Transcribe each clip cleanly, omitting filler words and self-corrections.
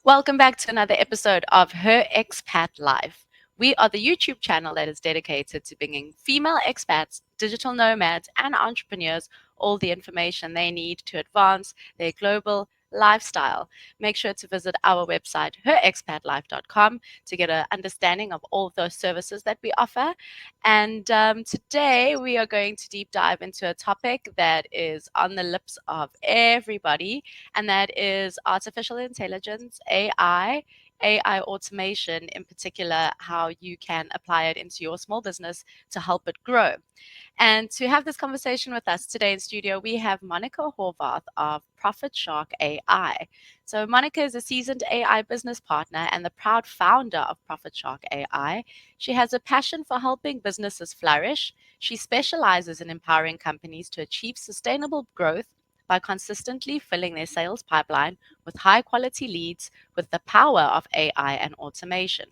Welcome back to another episode of Her Expat Life. We are the YouTube channel that is dedicated to bringing female expats, digital nomads, and entrepreneurs all the information they need to advance their global lifestyle. Make sure to visit our website, herexpatlife.com, to get an understanding of all of those services that we offer. And today we are going to deep dive into a topic that is on the lips of everybody, and that is artificial intelligence, AI automation, in particular, how you can apply it into your small business to help it grow. And to have this conversation with us today in studio, we have Monika Horvath of ProfitShark AI. So, Monika is a seasoned AI business partner and the proud founder of ProfitShark AI. She has a passion for helping businesses flourish. She specializes in empowering companies to achieve sustainable growth by consistently filling their sales pipeline with high quality leads with the power of AI and automation.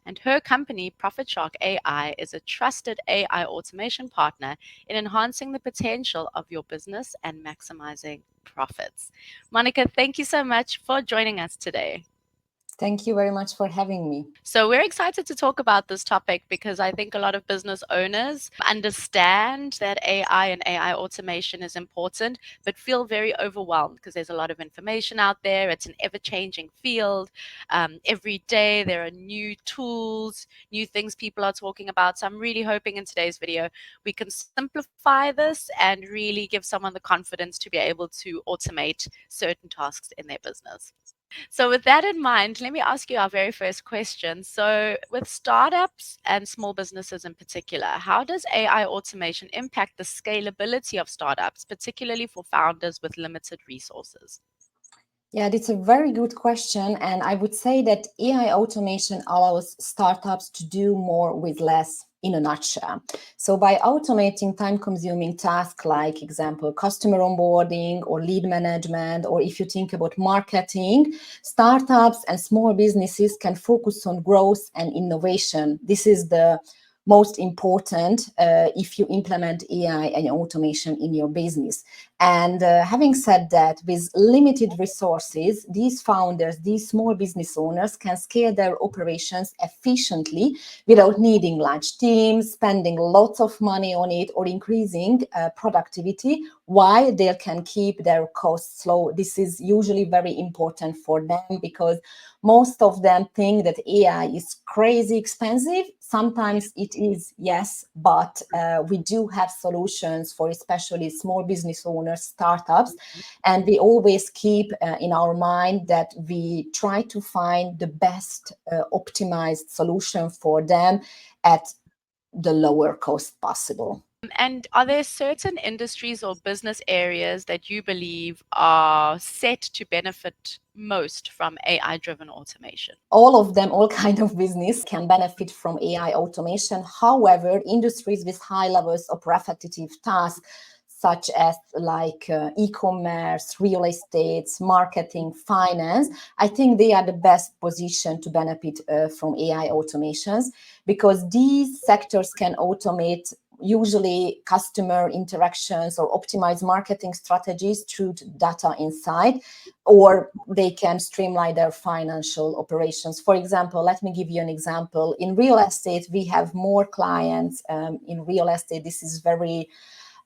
And her company, ProfitShark AI, is a trusted AI automation partner in enhancing the potential of your business and maximizing profits. Monika, thank you so much for joining us today. Thank you very much for having me. So, we're excited to talk about this topic because I think a lot of business owners understand that AI and AI automation is important, but feel very overwhelmed because there's a lot of information out there. It's an ever changing field. Every day there are new tools, new things people are talking about. So, I'm really hoping in today's video we can simplify this and really give someone the confidence to be able to automate certain tasks in their business. So, with that in mind, let me ask you our very first question. So, with startups and small businesses in particular, how does AI automation impact the scalability of startups, particularly for founders with limited resources? Yeah, that's a very good question. And I would say that AI automation allows startups to do more with less in a nutshell. So by automating time-consuming tasks like, example, customer onboarding or lead management, or if you think about marketing, startups and small businesses can focus on growth and innovation. This is the most important if you implement AI and automation in your business. And having said that, with limited resources, these founders, these small business owners can scale their operations efficiently without needing large teams, spending lots of money on it, or increasing productivity while they can keep their costs low. This is usually very important for them because most of them think that AI is crazy expensive. Sometimes it is, yes, but we do have solutions for especially small business owners, startups, and we always keep in our mind that we try to find the best optimized solution for them at the lower cost possible. And are there certain industries or business areas that you believe are set to benefit most from AI driven automation? All of them, all kind of business can benefit from AI automation. However, industries with high levels of repetitive tasks, such as like e-commerce, real estate, marketing, finance, I think they are the best position to benefit from AI automations because these sectors can automate usually customer interactions or optimize marketing strategies through data insight, or they can streamline their financial operations. For example, let me give you an example. In real estate, we have more clients in real estate. This is very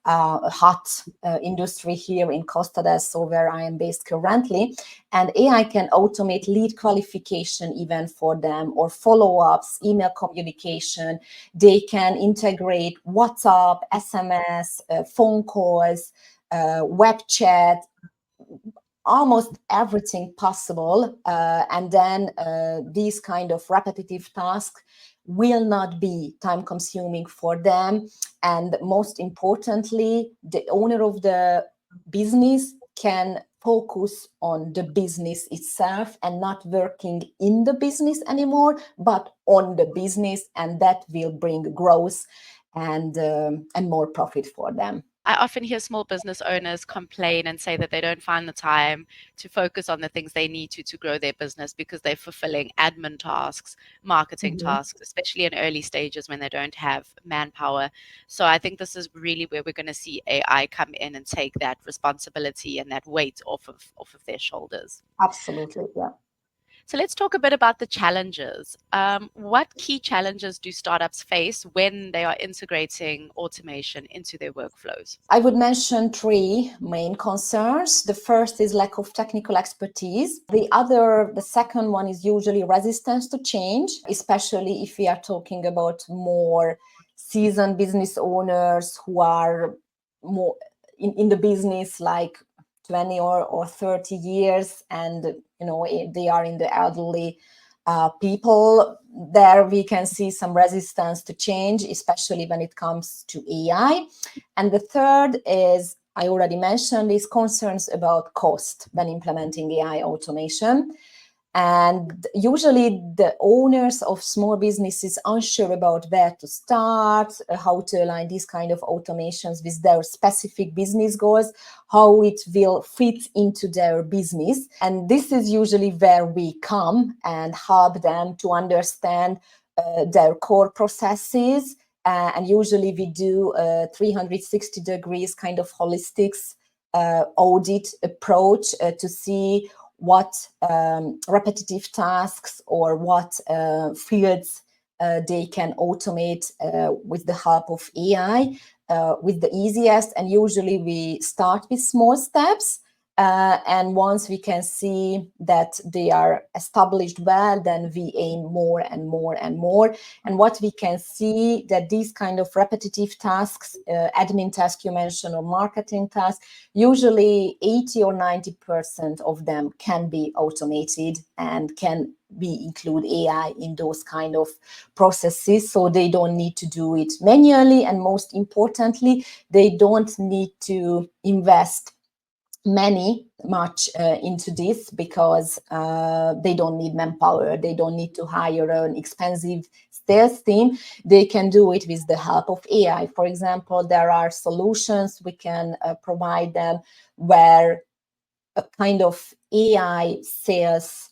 hot industry here in Costa del Sol, where I am based currently. And AI can automate lead qualification even for them, or follow-ups, email communication. They can integrate WhatsApp, SMS, phone calls, web chat, almost everything possible. And then these kind of repetitive tasks will not be time consuming for them. And most importantly, the owner of the business can focus on the business itself and not working in the business anymore, but on the business, and that will bring growth and more profit for them. I often hear small business owners complain and say that they don't find the time to focus on the things they need to grow their business because they're fulfilling admin tasks, marketing tasks, especially in early stages when they don't have manpower. So I think this is really where we're going to see AI come in and take that responsibility and that weight off of their shoulders. Absolutely, yeah. So let's talk a bit about the challenges. What key challenges do startups face when they are integrating automation into their workflows? I would mention three main concerns. The first is lack of technical expertise. The second one is usually resistance to change, especially if we are talking about more seasoned business owners who are more in the business like 20 or 30 years, and they are in the elderly people. There we can see some resistance to change, especially when it comes to AI. And the third is, I already mentioned, is concerns about cost when implementing AI automation. And usually the owners of small businesses unsure about where to start, how to align these kind of automations with their specific business goals, how it will fit into their business. And this is usually where we come and help them to understand their core processes. And usually we do a 360 degrees kind of holistics audit approach to see what repetitive tasks or what fields they can automate with the help of AI with the easiest. And usually we start with small steps. And once we can see that they are established well, then we aim more and more and more. And what we can see that these kind of repetitive tasks, admin task you mentioned, or marketing tasks, usually 80 or 90% of them can be automated and can we include AI in those kind of processes, so they don't need to do it manually. And most importantly, they don't need to invest much into this, because they don't need manpower, they don't need to hire an expensive sales team. They can do it with the help of AI. For example, there are solutions we can provide them where a kind of AI sales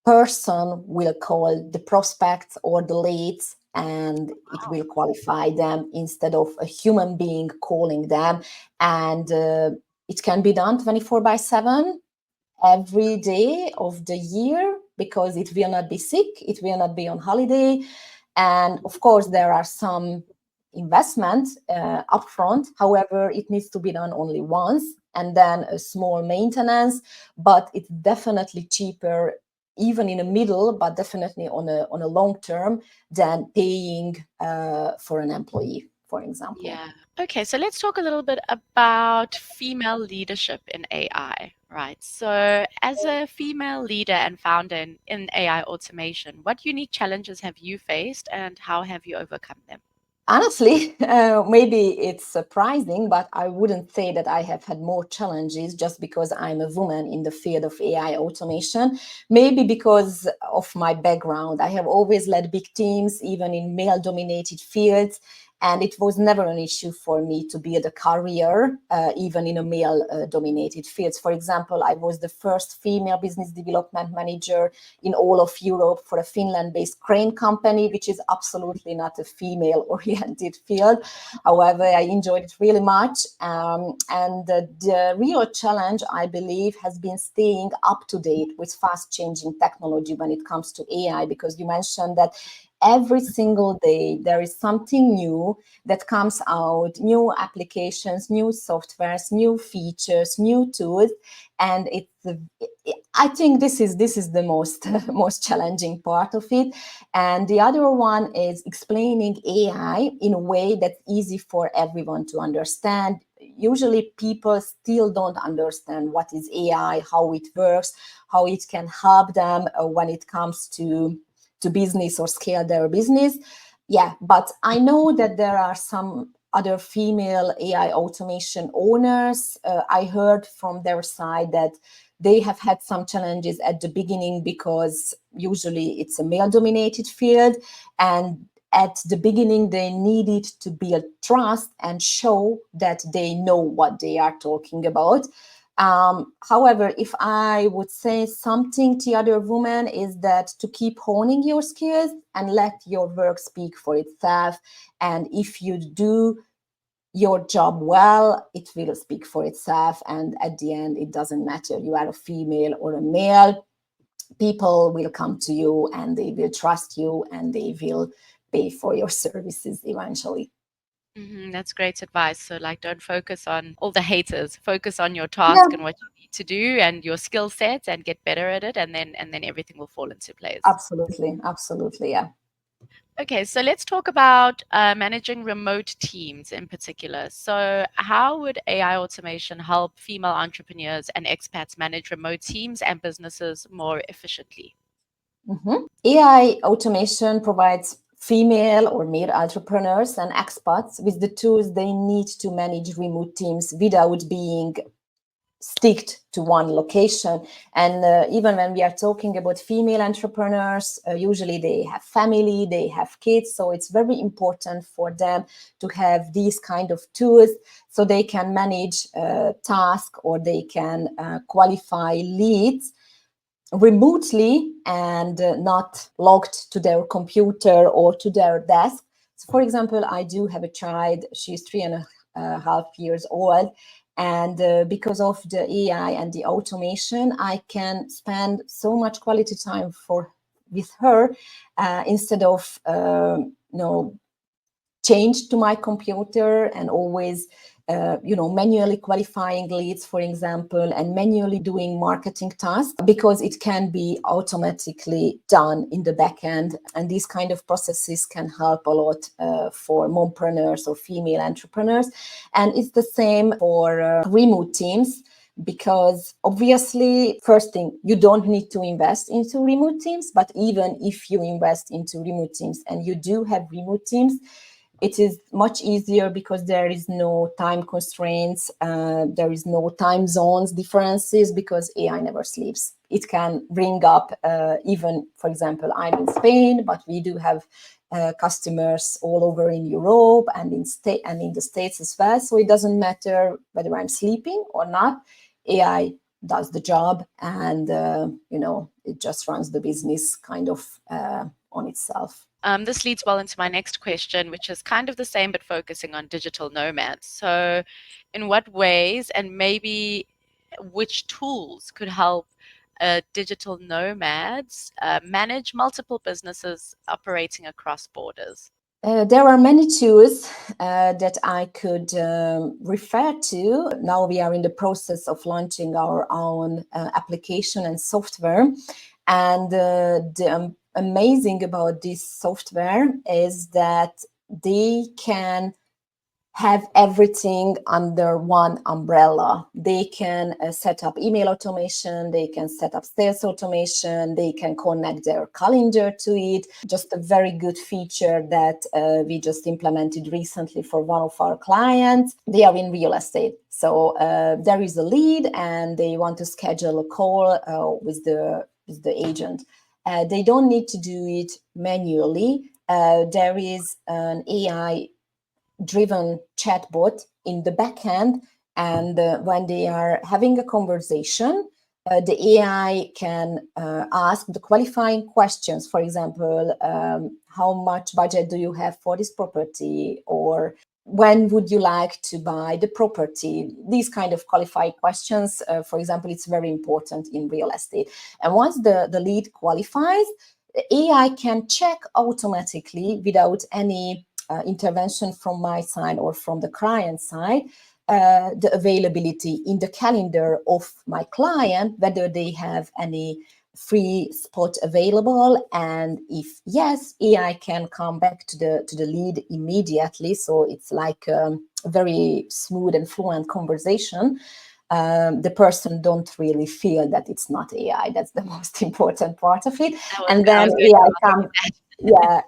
person will call the prospects or the leads, and it will qualify them instead of a human being calling them. And it can be done 24/7 every day of the year, because it will not be sick, it will not be on holiday. And of course, there are some investment upfront. However, it needs to be done only once, and then a small maintenance. But it's definitely cheaper, even in the middle, but definitely on a long term, than paying for an employee, for example. Yeah. Okay, so let's talk a little bit about female leadership in AI, right? So, as a female leader and founder in AI automation, what unique challenges have you faced and how have you overcome them? Honestly, maybe it's surprising, but I wouldn't say that I have had more challenges just because I'm a woman in the field of AI automation. Maybe because of my background. I have always led big teams, even in male-dominated fields, and it was never an issue for me to build a career, even in a male-dominated fields. For example, I was the first female business development manager in all of Europe for a Finland-based crane company, which is absolutely not a female-oriented field. However, I enjoyed it really much. And the real challenge, I believe, has been staying up to date with fast-changing technology when it comes to AI, because you mentioned that every single day there is something new that comes out, new applications, new softwares, new features, new tools. And I think this is the most most challenging part of it. And the other one is explaining AI in a way that's easy for everyone to understand. Usually people still don't understand what is AI, how it works, how it can help them when it comes to business or scale their business. Yeah, but I know that there are some other female AI automation owners. I heard from their side that they have had some challenges at the beginning, because usually it's a male-dominated field, and at the beginning they needed to build trust and show that they know what they are talking about. However, if I would say something to other women, is that to keep honing your skills and let your work speak for itself. And if you do your job well, it will speak for itself. And at the end, it doesn't matter you are a female or a male. people will come to you and they will trust you and they will pay for your services eventually. That's great advice. So, like, don't focus on all the haters. Focus on your Yeah, task and what you need to do and your skill sets, and get better at it, and then everything will fall into place. absolutely, absolutely, yeah. Okay, so let's talk about managing remote teams in particular. So, how would AI automation help female entrepreneurs and expats manage remote teams and businesses more efficiently? AI automation provides female or male entrepreneurs and expats with the tools they need to manage remote teams without being sticked to one location. And even when we are talking about female entrepreneurs, usually they have family, they have kids, so it's very important for them to have these kind of tools so they can manage tasks or they can qualify leads remotely and not logged to their computer or to their desk. So, for example, I do have a child. She's 3.5 years old. And because of the AI and the automation, I can spend so much quality time with her instead of change to my computer and always manually qualifying leads, for example, and manually doing marketing tasks, because it can be automatically done in the back end. And these kind of processes can help a lot for mompreneurs or female entrepreneurs. And it's the same for remote teams, because obviously, first thing, you don't need to invest into remote teams, but even if you invest into remote teams and you do have remote teams, it is much easier because there is no time constraints, there is no time zones differences, because AI never sleeps. It can bring up, even, for example, I'm in Spain, but we do have customers all over in Europe and in the States as well. So it doesn't matter whether I'm sleeping or not. AI does the job, and it just runs the business kind of on itself. This leads well into my next question, which is kind of the same but focusing on digital nomads. So, in what ways and maybe which tools could help digital nomads manage multiple businesses operating across borders? There are many tools that I could refer to. Now we are in the process of launching our own application and software. And the amazing about this software is that they can have everything under one umbrella. They can set up email automation, they can set up sales automation, they can connect their calendar to it. Just a very good feature that we just implemented recently for one of our clients. They are in real estate. So there is a lead and they want to schedule a call with the agent. They don't need to do it manually. There is an AI driven chatbot in the backend, and when they are having a conversation, the AI can ask the qualifying questions. For example, how much budget do you have for this property, or when would you like to buy the property? These kind of qualified questions, for example, it's very important in real estate. And once the lead qualifies, the AI can check automatically without any intervention from my side or from the client side, the availability in the calendar of my client, whether they have any free spot available, and if yes, AI can come back to the lead immediately. So it's like a very smooth and fluent conversation. The person don't really feel that it's not AI. That's the most important part of it. And I then was going AI to ask comes, yeah,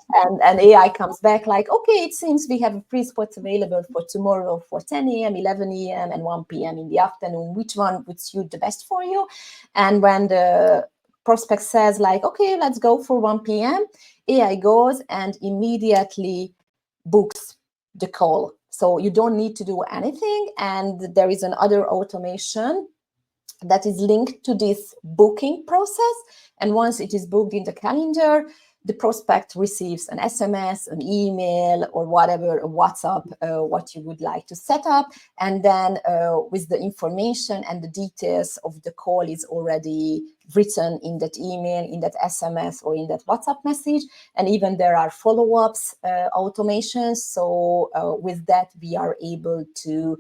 and AI comes back like, okay, it seems we have free spots available for tomorrow for 10 a.m., 11 a.m., and 1 p.m. in the afternoon. Which one would suit the best for you? And when the prospect says like, okay, let's go for 1 p.m., AI goes and immediately books the call. So you don't need to do anything. And there is another automation that is linked to this booking process. And once it is booked in the calendar, the prospect receives an SMS, an email, or whatever, a WhatsApp, what you would like to set up. And then with the information and the details of the call is already written in that email, in that SMS, or in that WhatsApp message. And even there are follow-ups automations. So with that, we are able to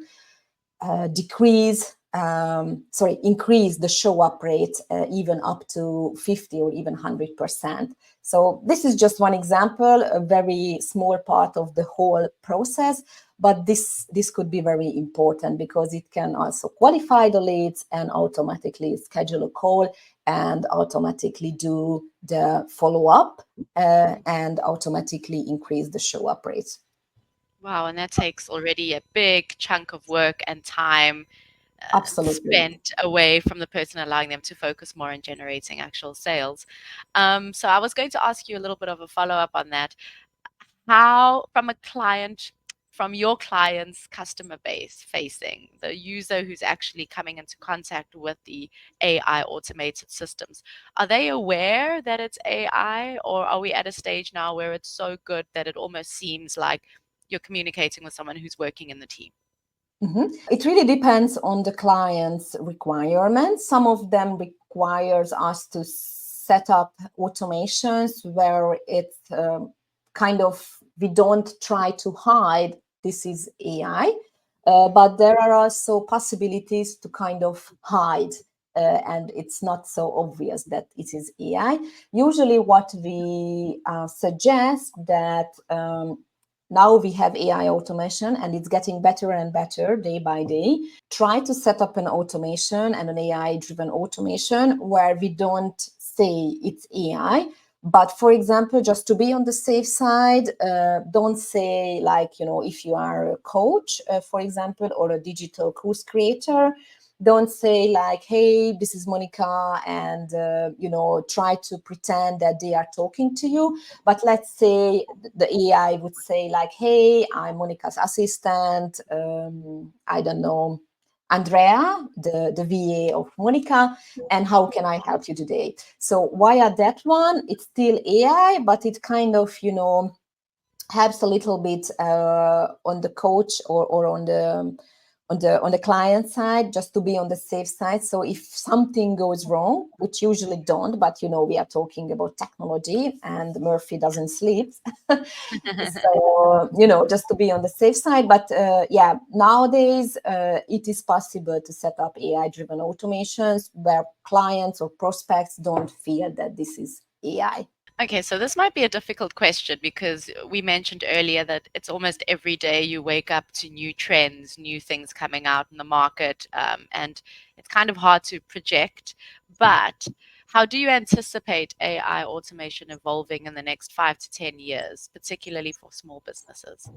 increase the show up rate even up to 50 or even 100%. So this is just one example, a very small part of the whole process, but this could be very important because it can also qualify the leads and automatically schedule a call and automatically do the follow-up and automatically increase the show up rate. Wow, and that takes already a big chunk of work and time Absolutely. spent away from the person, allowing them to focus more on generating actual sales. So I was going to ask you a little bit of a follow-up on that. How, from your client's customer base facing, the user who's actually coming into contact with the AI automated systems, are they aware that it's AI, or are we at a stage now where it's so good that it almost seems like you're communicating with someone who's working in the team? It really depends on the client's requirements. Some of them requires us to set up automations where it's kind of, we don't try to hide this is AI, but there are also possibilities to kind of hide and it's not so obvious that it is AI. Usually what we suggest that now we have AI automation and it's getting better and better day by day. Try to set up an automation and an AI-driven automation where we don't say it's AI. But for example, just to be on the safe side, don't say like, if you are a coach, for example, or a digital course creator, don't say like, hey, this is Monika, and try to pretend that they are talking to you. But let's say the AI would say like, hey, I'm Monika's assistant, I don't know, Andrea, the VA of Monika, and how can I help you today? So via that one, it's still AI, but it kind of, helps a little bit on the coach or on the client side, just to be on the safe side. So if something goes wrong, which usually don't, but we are talking about technology and Murphy doesn't sleep. So, just to be on the safe side. But yeah, nowadays it is possible to set up AI-driven automations where clients or prospects don't fear that this is AI. Okay, so this might be a difficult question because we mentioned earlier that it's almost every day you wake up to new trends, new things coming out in the market, and it's kind of hard to project. But how do you anticipate AI automation evolving in the next 5 to 10 years, particularly for small businesses?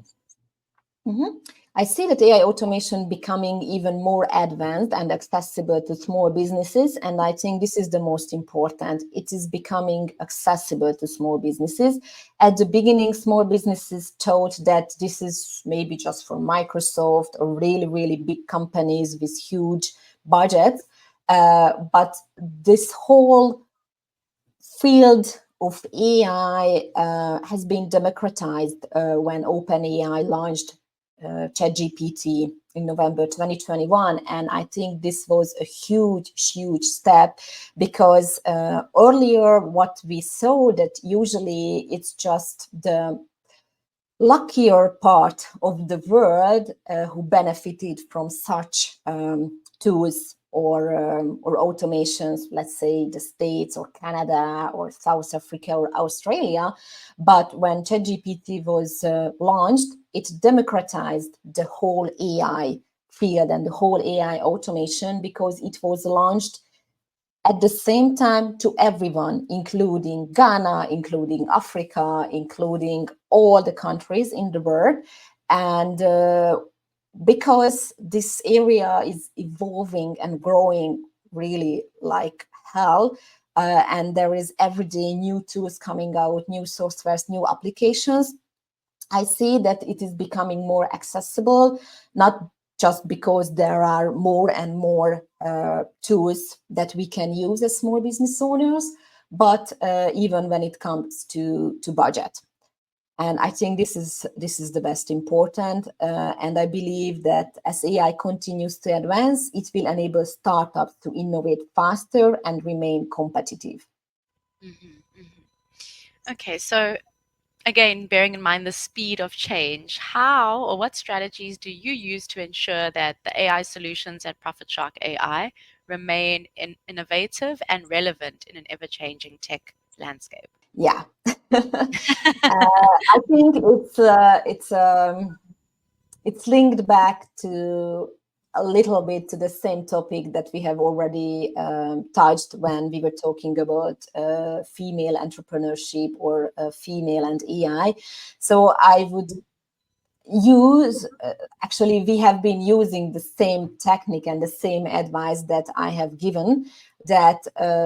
I see that AI automation becoming even more advanced and accessible to small businesses. And I think this is the most important. It is becoming accessible to small businesses. At the beginning, small businesses thought that this is maybe just for Microsoft or really, really big companies with huge budgets. But this whole field of AI has been democratized when OpenAI launched ChatGPT in November 2021. And I think this was a huge, huge step because earlier what we saw that usually it's just the luckier part of the world who benefited from such tools or automations, let's say the States or Canada or South Africa or Australia. But when ChatGPT was launched, it democratized the whole AI field and the whole AI automation because it was launched at the same time to everyone, including Ghana, including Africa, including all the countries in the world. And because this area is evolving and growing really like hell, and there is every day new tools coming out, new softwares, new applications, I see that it is becoming more accessible, not just because there are more and more tools that we can use as small business owners, but even when it comes to budget. And I think this is the best important. And I believe that as AI continues to advance, it will enable startups to innovate faster and remain competitive. Mhm, mhm. Okay, so again, bearing in mind the speed of change, how or what strategies do you use to ensure that the AI solutions at ProfitShark AI remain innovative and relevant in an ever-changing tech landscape? Yeah. I think it's linked back to a little bit to the same topic that we have already touched when we were talking about female entrepreneurship or female and AI. So I would use actually we have been using the same technique and the same advice that I have given, that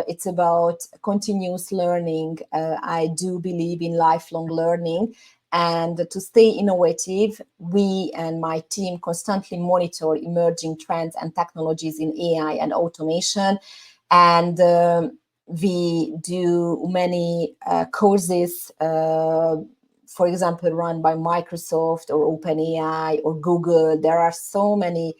it's about continuous learning. I do believe in lifelong learning, and to stay innovative, we and my team constantly monitor emerging trends and technologies in AI and automation. And we do many courses, for example, run by Microsoft or OpenAI or Google. There are so many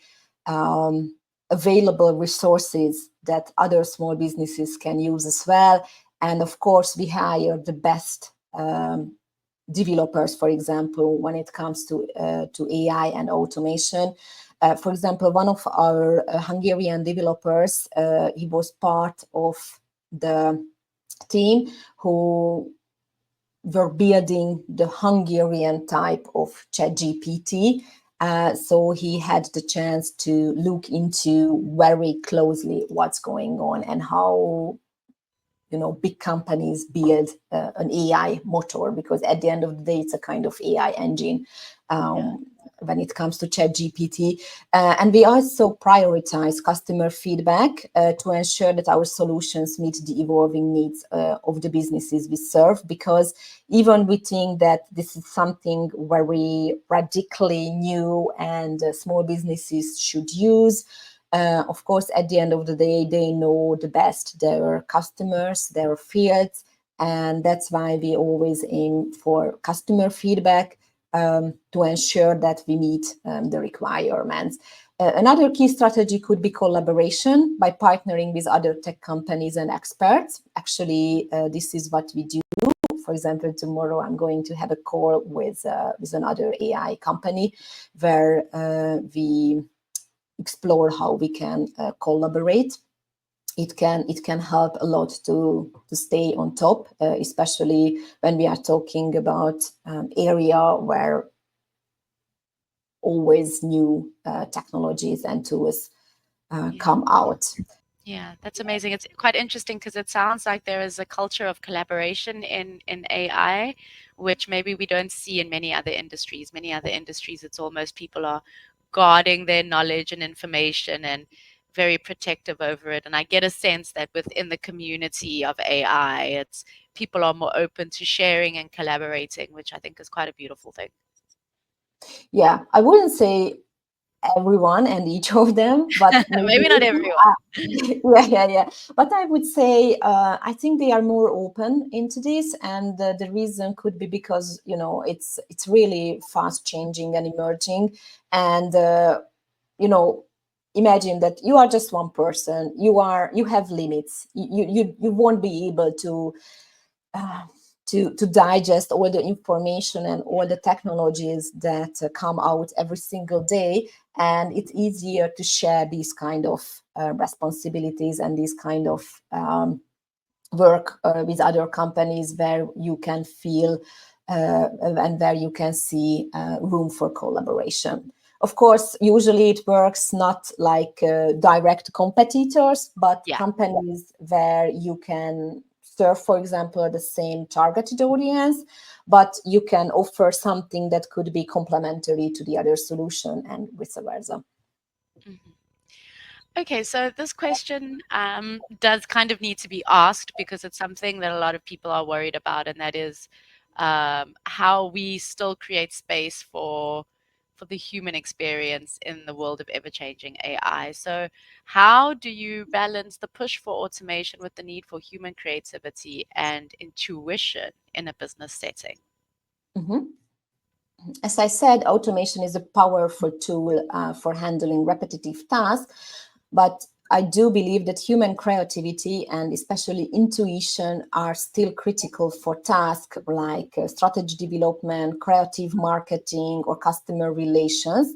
available resources that other small businesses can use as well. And of course, we hire the best developers, for example, when it comes to AI and automation. For example, one of our Hungarian developers, he was part of the team who were building the Hungarian type of ChatGPT. So he had the chance to look into very closely what's going on and how big companies build an AI motor, because at the end of the day, it's a kind of AI engine. Yeah. When it comes to ChatGPT. And we also prioritize customer feedback to ensure that our solutions meet the evolving needs of the businesses we serve, because even we think that this is something very radically new and small businesses should use. Of course, at the end of the day, they know the best their customers, their fields, and that's why we always aim for customer feedback to ensure that we meet the requirements. Another key strategy could be collaboration by partnering with other tech companies and experts. Actually, this is what we do. For example, tomorrow I'm going to have a call with another AI company where we explore how we can collaborate. It can help a lot to stay on top, especially when we are talking about area where always new technologies and tools Yeah. come out. Yeah, that's amazing. It's quite interesting because it sounds like there is a culture of collaboration in AI, which maybe we don't see in many other industries. Many other industries, it's almost people are guarding their knowledge and information and very protective over it. And I get a sense that within the community of AI, it's people are more open to sharing and collaborating, which I think is quite a beautiful thing. Yeah, I wouldn't say everyone and each of them, but maybe Maybe not everyone. yeah. But I would say I think they are more open into this, and the reason could be because it's really fast changing and emerging, and imagine that you are just one person. You have limits. You won't be able uh, to digest all the information and all the technologies that come out every single day, and it's easier to share these kind of responsibilities and these kind of work with other companies where you can feel and where you can see room for collaboration. Of course, usually it works not like direct competitors, but Yeah. companies where you can serve, for example, the same targeted audience, but you can offer something that could be complementary to the other solution and vice versa. Mhm. Okay, so this question does kind of need to be asked because it's something that a lot of people are worried about, and that is how we still create space for for the human experience in the world of ever-changing AI. So how do you balance the push for automation with the need for human creativity and intuition in a business setting? Mhm. As I said, automation is a powerful tool for handling repetitive tasks, but I do believe that human creativity and especially intuition are still critical for tasks like strategy development, creative marketing, or customer relations.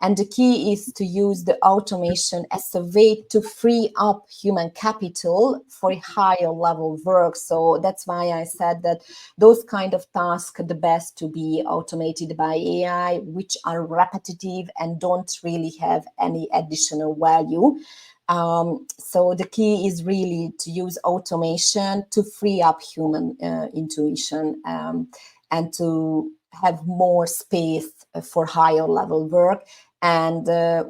And the key is to use the automation as a way to free up human capital for higher level work. So that's why I said that those kind of tasks are the best to be automated by AI, which are repetitive and don't really have any additional value. So the key is really to use automation to free up human intuition, and to have more space for higher level work. And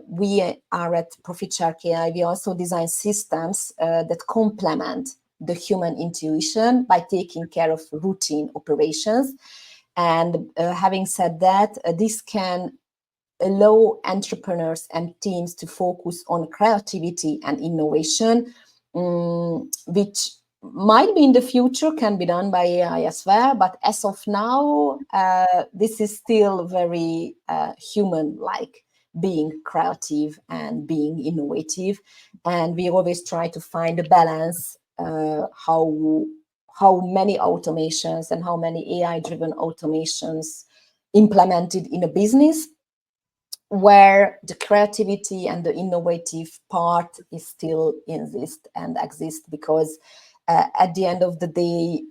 we are at ProfitShark AI. We also design systems that complement the human intuition by taking care of routine operations. And having said that, this can allow entrepreneurs and teams to focus on creativity and innovation, which might be in the future can be done by AI as well. But as of now, this is still very human-like, being creative and being innovative. And we always try to find a balance, how many automations and how many AI-driven automations implemented in a business where the creativity and the innovative part is still exist, because at the end of the day,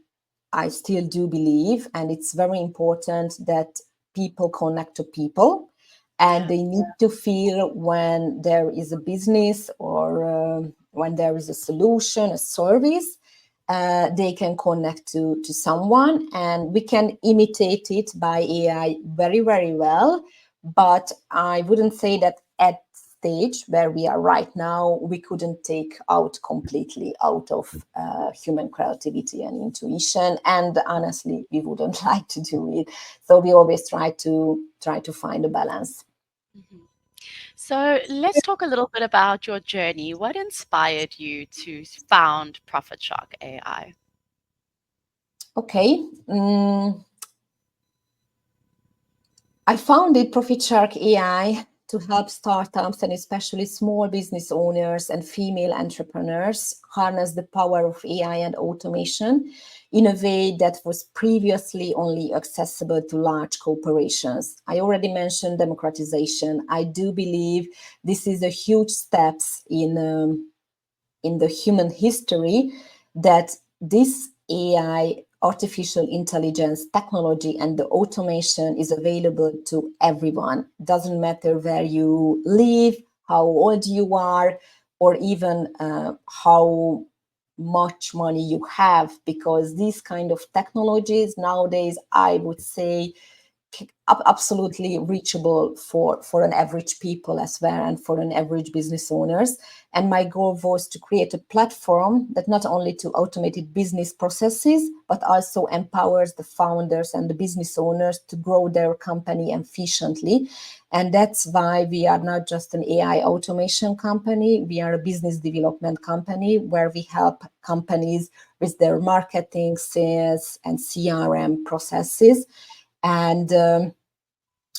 I still do believe, and it's very important that people connect to people, and Yeah. they need to feel when there is a business or when there is a solution, a service, they can connect to someone, and we can imitate it by AI very, very well. But I wouldn't say that at stage where we are right now, we couldn't take out completely out of human creativity and intuition. And honestly, we wouldn't like to do it. So we always try to find a balance. Mhm. So let's talk a little bit about your journey. What inspired you to found ProfitShark AI? Okay. I founded ProfitShark AI to help startups and especially small business owners and female entrepreneurs harness the power of AI and automation in a way that was previously only accessible to large corporations. I already mentioned democratization. I do believe this is a huge steps in the human history, that this AI, artificial intelligence technology, and the automation is available to everyone. Doesn't matter where you live, how old you are, or even how much money you have, because these kind of technologies nowadays, I would say, absolutely reachable for an average people as well, and for an average business owners. And my goal was to create a platform that not only to automated business processes, but also empowers the founders and the business owners to grow their company efficiently. And that's why we are not just an AI automation company, we are a business development company where we help companies with their marketing, sales, and CRM processes. And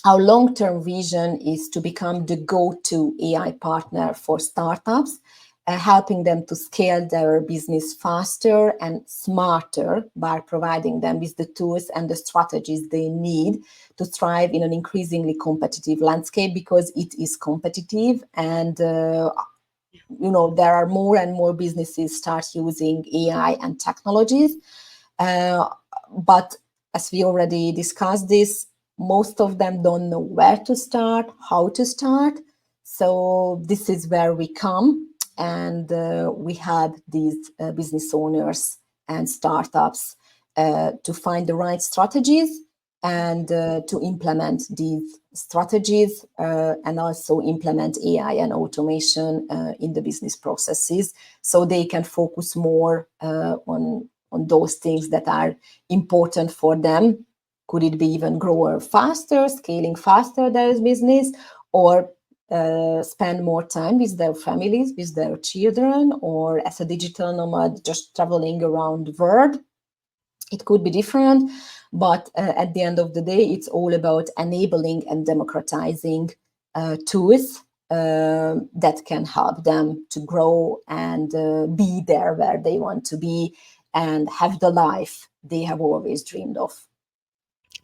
our long-term vision is to become the go-to AI partner for startups, helping them to scale their business faster and smarter by providing them with the tools and the strategies they need to thrive in an increasingly competitive landscape, because it is competitive. And there are more and more businesses start using AI and technologies. But as we already discussed this, most of them don't know where to start, how to start. So this is where we come, and we help these business owners and startups to find the right strategies, and to implement these strategies, and also implement AI and automation in the business processes, so they can focus more on those things that are important for them Could it be even grow faster, scaling faster their business, or spend more time with their families, with their children, or as a digital nomad, just traveling around the world? It could be different, but at the end of the day, it's all about enabling and democratizing tools that can help them to grow and be there where they want to be and have the life they have always dreamed of.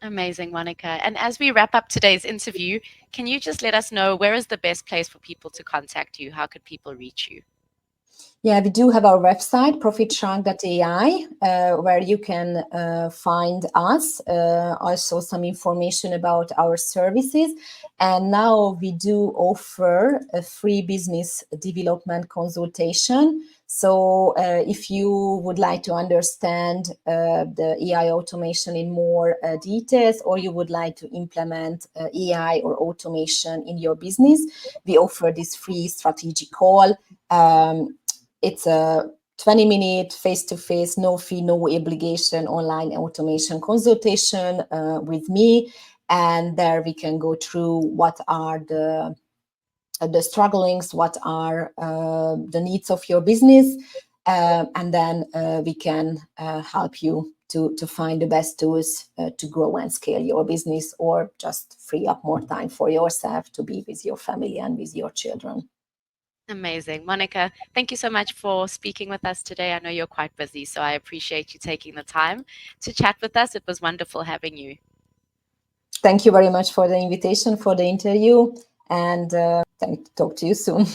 Amazing, Monica. And as we wrap up today's interview, can you just let us know where is the best place for people to contact you? How could people reach you? Yeah, we do have our website, ProfitShark AI, where you can find us, also some information about our services. And now we do offer a free business development consultation. So if you would like to understand the AI automation in more details, or you would like to implement AI or automation in your business, we offer this free strategic call. It's a 20-minute face-to-face, no fee, no obligation online automation consultation with me. And there we can go through what are the strugglings, what are the needs of your business. And then we can help you to find the best tools to grow and scale your business, or just free up more time for yourself to be with your family and with your children. Amazing. Monica, thank you so much for speaking with us today. I know you're quite busy, so I appreciate you taking the time to chat with us. It was wonderful having you. Thank you very much for the invitation, for the interview, and talk to you soon.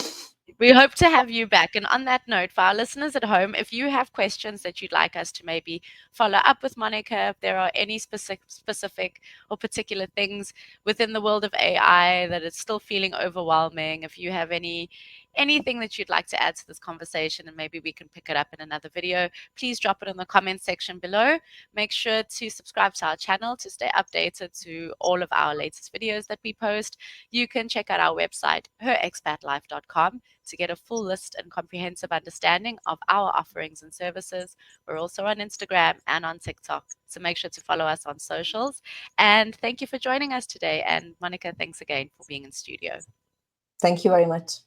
We hope to have you back. And on that note, for our listeners at home, if you have questions that you'd like us to maybe follow up with Monica, if there are any specific or particular things within the world of AI that is still feeling overwhelming, if you have anything that you'd like to add to this conversation, and maybe we can pick it up in another video, please drop it in the comment section below. Make sure to subscribe to our channel to stay updated to all of our latest videos that we post. You can check out our website, herexpatlife.com, to get a full list and comprehensive understanding of our offerings and services. We're also on Instagram and on TikTok, so make sure to follow us on socials. And thank you for joining us today. And Monica, thanks again for being in studio. Thank you very much.